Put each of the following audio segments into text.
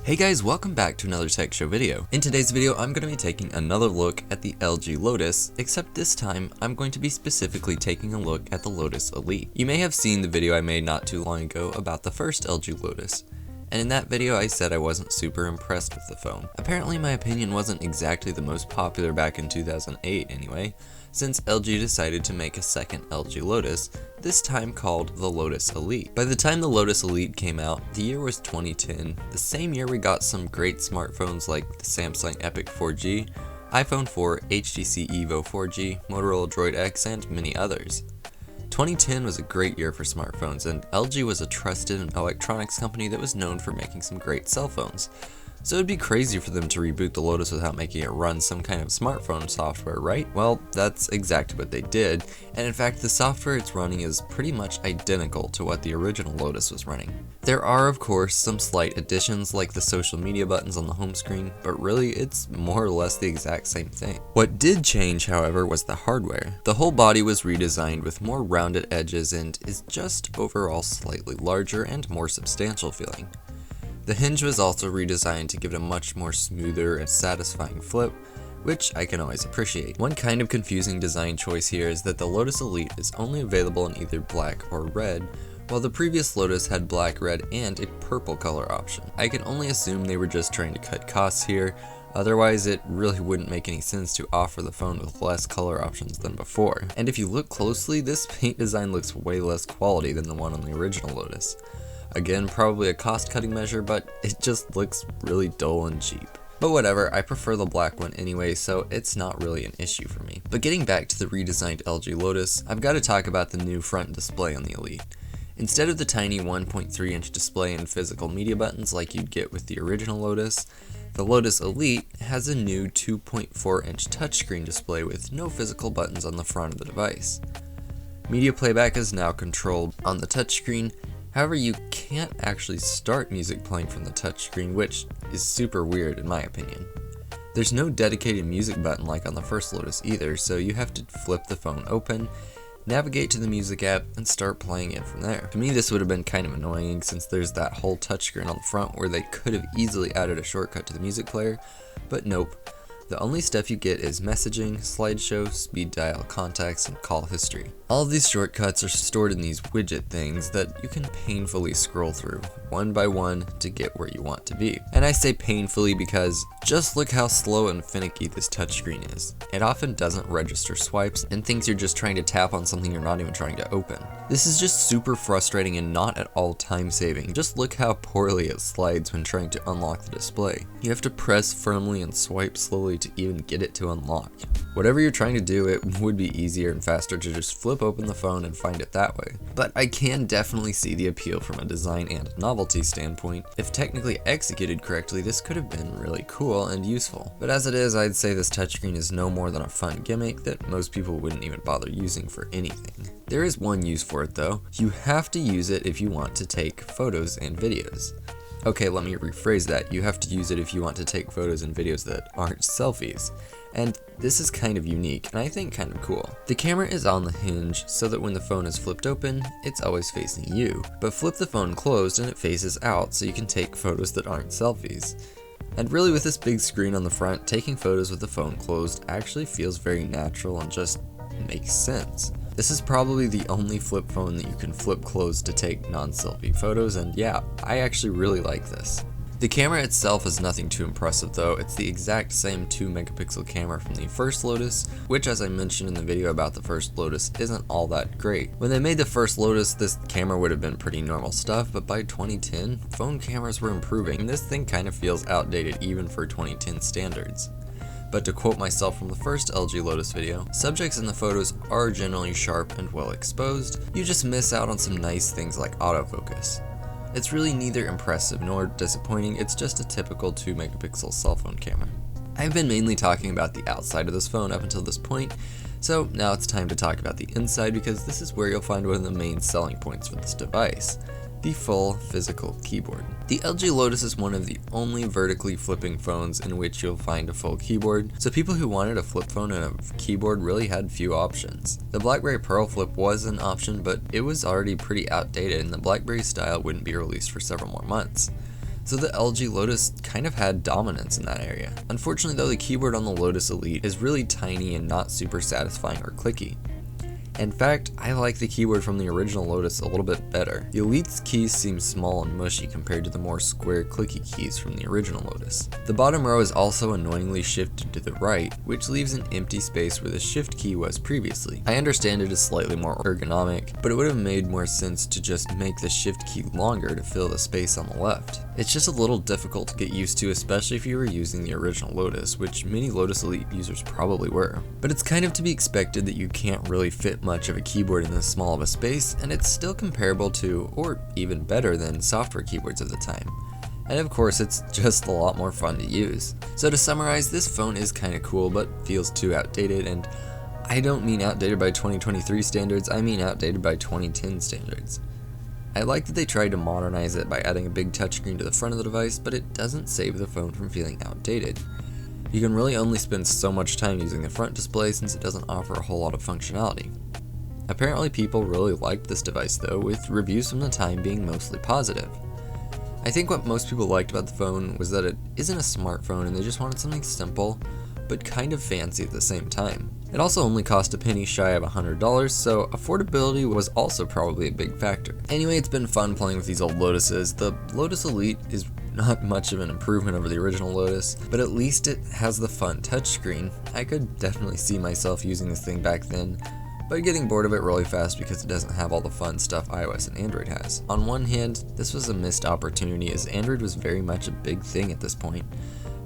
Hey guys, welcome back to another TechShow video. In today's video, I'm going to be taking another look at the LG Lotus, except this time, I'm going to be specifically taking a look at the Lotus Elite. You may have seen the video I made not too long ago about the first LG Lotus, and in that video I said I wasn't super impressed with the phone. Apparently my opinion wasn't exactly the most popular back in 2008 anyway, since LG decided to make a second LG Lotus, this time called the Lotus Elite. By the time the Lotus Elite came out, the year was 2010, the same year we got some great smartphones like the Samsung Epic 4G, iPhone 4, HTC Evo 4G, Motorola Droid X, and many others. 2010 was a great year for smartphones, and LG was a trusted electronics company that was known for making some great cell phones. So it'd be crazy for them to reboot the Lotus without making it run some kind of smartphone software, right? Well, that's exactly what they did, and in fact the software it's running is pretty much identical to what the original Lotus was running. There are of course some slight additions like the social media buttons on the home screen, but really it's more or less the exact same thing. What did change, however, was the hardware. The whole body was redesigned with more rounded edges and is just overall slightly larger and more substantial feeling. The hinge was also redesigned to give it a much more smoother and satisfying flip, which I can always appreciate. One kind of confusing design choice here is that the Lotus Elite is only available in either black or red, while the previous Lotus had black, red, and a purple color option. I can only assume they were just trying to cut costs here, otherwise it really wouldn't make any sense to offer the phone with less color options than before. And if you look closely, this paint design looks way less quality than the one on the original Lotus. Again, probably a cost-cutting measure, but it just looks really dull and cheap. But whatever, I prefer the black one anyway, so it's not really an issue for me. But getting back to the redesigned LG Lotus, I've got to talk about the new front display on the Elite. Instead of the tiny 1.3-inch display and physical media buttons like you'd get with the original Lotus, the Lotus Elite has a new 2.4-inch touchscreen display with no physical buttons on the front of the device. Media playback is now controlled on the touchscreen. However, you can't actually start music playing from the touchscreen, which is super weird in my opinion. There's no dedicated music button like on the first Lotus either, so you have to flip the phone open, navigate to the music app, and start playing it from there. To me, this would have been kind of annoying since there's that whole touchscreen on the front where they could have easily added a shortcut to the music player, but nope. The only stuff you get is messaging, slideshow, speed dial, contacts, and call history. All of these shortcuts are stored in these widget things that you can painfully scroll through, one by one, to get where you want to be. And I say painfully because just look how slow and finicky this touchscreen is. It often doesn't register swipes and thinks you're just trying to tap on something you're not even trying to open. This is just super frustrating and not at all time saving. Just look how poorly it slides when trying to unlock the display. You have to press firmly and swipe slowly to even get it to unlock. Whatever you're trying to do, it would be easier and faster to just flip open the phone and find it that way. But I can definitely see the appeal from a design and novelty standpoint. If technically executed correctly, this could have been really cool and useful. But as it is, I'd say this touchscreen is no more than a fun gimmick that most people wouldn't even bother using for anything. There is one use for it though. You have to use it if you want to take photos and videos. Okay, let me rephrase that. You have to use it if you want to take photos and videos that aren't selfies. And this is kind of unique, and I think kind of cool. The camera is on the hinge so that when the phone is flipped open, it's always facing you. But flip the phone closed and it faces out so you can take photos that aren't selfies. And really with this big screen on the front, taking photos with the phone closed actually feels very natural and just makes sense. This is probably the only flip phone that you can flip closed to take non-selfie photos, and yeah, I actually really like this. The camera itself is nothing too impressive though. It's the exact same 2-megapixel camera from the first Lotus, which as I mentioned in the video about the first Lotus isn't all that great. When they made the first Lotus, this camera would have been pretty normal stuff, but by 2010, phone cameras were improving, and this thing kind of feels outdated even for 2010 standards. But to quote myself from the first LG Lotus video, subjects in the photos are generally sharp and well exposed, you just miss out on some nice things like autofocus. It's really neither impressive nor disappointing, it's just a typical 2-megapixel cell phone camera. I've been mainly talking about the outside of this phone up until this point, so now it's time to talk about the inside because this is where you'll find one of the main selling points for this device. The full physical keyboard. The LG Lotus is one of the only vertically flipping phones in which you'll find a full keyboard, so people who wanted a flip phone and a keyboard really had few options. The BlackBerry Pearl Flip was an option, but it was already pretty outdated and the BlackBerry style wouldn't be released for several more months. so the LG Lotus kind of had dominance in that area. Unfortunately though, the keyboard on the Lotus Elite is really tiny and not super satisfying or clicky. In fact, I like the keyboard from the original Lotus a little bit better. The Elite's keys seem small and mushy compared to the more square clicky keys from the original Lotus. The bottom row is also annoyingly shifted to the right, which leaves an empty space where the shift key was previously. I understand it is slightly more ergonomic, but it would have made more sense to just make the shift key longer to fill the space on the left. It's just a little difficult to get used to, especially if you were using the original Lotus, which many Lotus Elite users probably were. But it's kind of to be expected that you can't really fit much of a keyboard in this small of a space, and it's still comparable to, or even better than, software keyboards of the time. And of course, it's just a lot more fun to use. So to summarize, this phone is kinda cool, but feels too outdated, and I don't mean outdated by 2023 standards, I mean outdated by 2010 standards. I like that they tried to modernize it by adding a big touchscreen to the front of the device, but it doesn't save the phone from feeling outdated. You can really only spend so much time using the front display since it doesn't offer a whole lot of functionality. Apparently people really liked this device though, with reviews from the time being mostly positive. I think what most people liked about the phone was that it isn't a smartphone and they just wanted something simple, but kind of fancy at the same time. It also only cost a penny shy of $100, so affordability was also probably a big factor. Anyway, it's been fun playing with these old Lotuses. The Lotus Elite is not much of an improvement over the original Lotus, but at least it has the fun touchscreen. I could definitely see myself using this thing back then, but getting bored of it really fast because it doesn't have all the fun stuff iOS and Android has. On one hand, this was a missed opportunity as Android was very much a big thing at this point,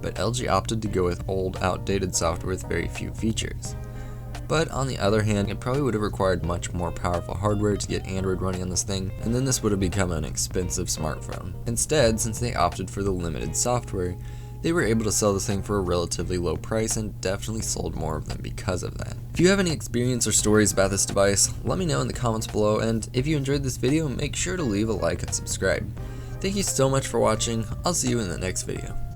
but LG opted to go with old, outdated software with very few features. But on the other hand, it probably would have required much more powerful hardware to get Android running on this thing, and then this would have become an expensive smartphone. Instead, since they opted for the limited software, they were able to sell this thing for a relatively low price and definitely sold more of them because of that. If you have any experience or stories about this device, let me know in the comments below, and if you enjoyed this video, make sure to leave a like and subscribe. Thank you so much for watching. I'll see you in the next video.